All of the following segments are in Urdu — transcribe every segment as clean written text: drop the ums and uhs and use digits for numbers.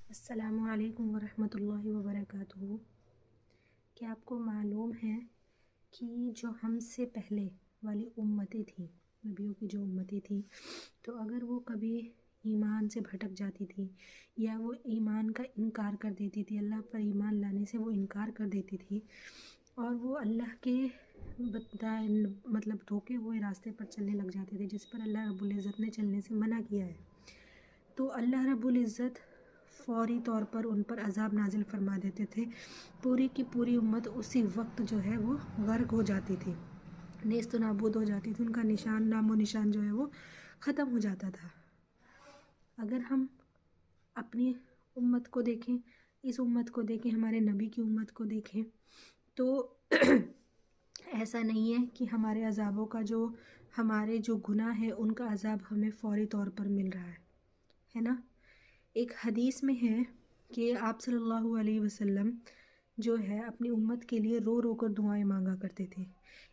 السلام علیکم ورحمۃ اللہ وبرکاتہ۔ کیا آپ کو معلوم ہے کہ جو ہم سے پہلے والی امتیں تھیں، نبیوں کی جو امتیں تھیں، تو اگر وہ کبھی ایمان سے بھٹک جاتی تھی یا وہ ایمان کا انکار کر دیتی تھی، اللہ پر ایمان لانے سے وہ انکار کر دیتی تھی اور وہ اللہ کے دھوکے ہوئے راستے پر چلنے لگ جاتے تھے جس پر اللہ رب العزت نے چلنے سے منع کیا ہے، تو اللہ رب العزت فوری طور پر ان پر عذاب نازل فرما دیتے تھے۔ پوری کی پوری امت اسی وقت جو ہے وہ غرق ہو جاتی تھی، نیست و نابود ہو جاتی تھی، ان کا نام و نشان جو ہے وہ ختم ہو جاتا تھا۔ اگر ہم اپنی امت کو دیکھیں، اس امت کو دیکھیں، ہمارے نبی کی امت کو دیکھیں، تو ایسا نہیں ہے کہ ہمارے عذابوں کا ہمارے جو گناہ ہے ان کا عذاب ہمیں فوری طور پر مل رہا ہے نا۔ ایک حدیث میں ہے کہ آپ صلی اللہ علیہ وسلم جو ہے اپنی امت کے لیے رو رو کر دعائیں مانگا کرتے تھے۔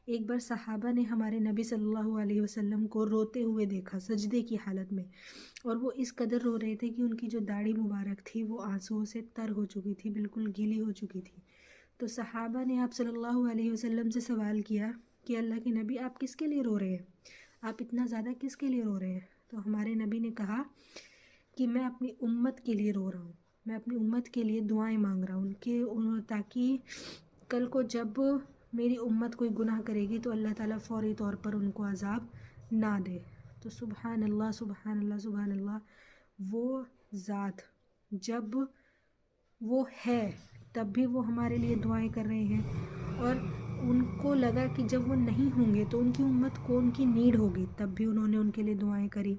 ایک بار صحابہ نے ہمارے نبی صلی اللہ علیہ وسلم کو روتے ہوئے دیکھا سجدے کی حالت میں، اور وہ اس قدر رو رہے تھے کہ ان کی جو داڑھی مبارک تھی وہ آنسوؤں سے تر ہو چکی تھی، بالکل گیلی ہو چکی تھی۔ تو صحابہ نے آپ صلی اللہ علیہ وسلم سے سوال کیا کہ اللہ کے نبی آپ کس کے لیے رو رہے ہیں؟ آپ اتنا زیادہ کس کے لیے رو رہے ہیں؟ تو ہمارے نبی نے کہا کہ میں اپنی امت کے لیے رو رہا ہوں، میں اپنی امت کے لیے دعائیں مانگ رہا ہوں تاکہ کل کو جب میری امت کوئی گناہ کرے گی تو اللہ تعالیٰ فوری طور پر ان کو عذاب نہ دے۔ تو سبحان اللہ سبحان اللہ سبحان اللہ، وہ ذات جب وہ ہے تب بھی وہ ہمارے لیے دعائیں کر رہے ہیں، اور ان کو لگا کہ جب وہ نہیں ہوں گے تو ان کی امت کو ان کی نیڈ ہوگی، تب بھی انہوں نے ان کے لیے دعائیں کری۔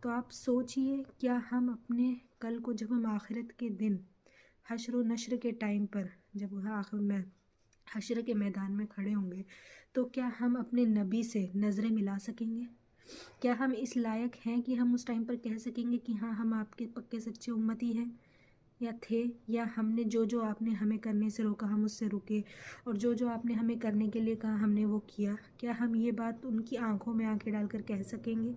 تو آپ سوچئے، کیا ہم اپنے کل کو جب ہم آخرت کے دن حشر و نشر کے ٹائم پر جب حشر کے میدان میں کھڑے ہوں گے تو کیا ہم اپنے نبی سے نظریں ملا سکیں گے؟ کیا ہم اس لائق ہیں کہ ہم اس ٹائم پر کہہ سکیں گے کہ ہاں ہم آپ کے پکے سچے امتی ہیں یا تھے، یا ہم نے جو آپ نے ہمیں کرنے سے روکا ہم اس سے رکے، اور جو آپ نے ہمیں کرنے کے لیے کہا ہم نے وہ کیا؟ کیا ہم یہ بات ان کی آنکھوں میں آنکھیں ڈال کر کہہ سکیں گے؟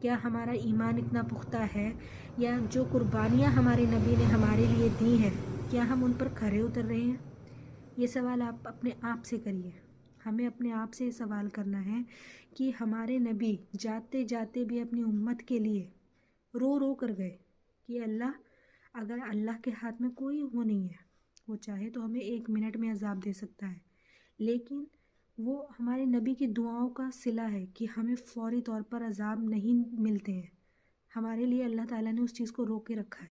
کیا ہمارا ایمان اتنا پختہ ہے، یا جو قربانیاں ہمارے نبی نے ہمارے لیے دی ہیں کیا ہم ان پر کھرے اتر رہے ہیں؟ یہ سوال آپ اپنے آپ سے کریے۔ ہمیں اپنے آپ سے یہ سوال کرنا ہے کہ ہمارے نبی جاتے جاتے بھی اپنی امت کے لیے رو رو کر گئے کہ اللہ، اگر اللہ کے ہاتھ میں کوئی وہ نہیں ہے، وہ چاہے تو ہمیں 1 منٹ میں عذاب دے سکتا ہے، لیکن وہ ہمارے نبی کی دعاؤں کا صلہ ہے کہ ہمیں فوری طور پر عذاب نہیں ملتے ہیں۔ ہمارے لیے اللہ تعالیٰ نے اس چیز کو روک کے رکھا ہے۔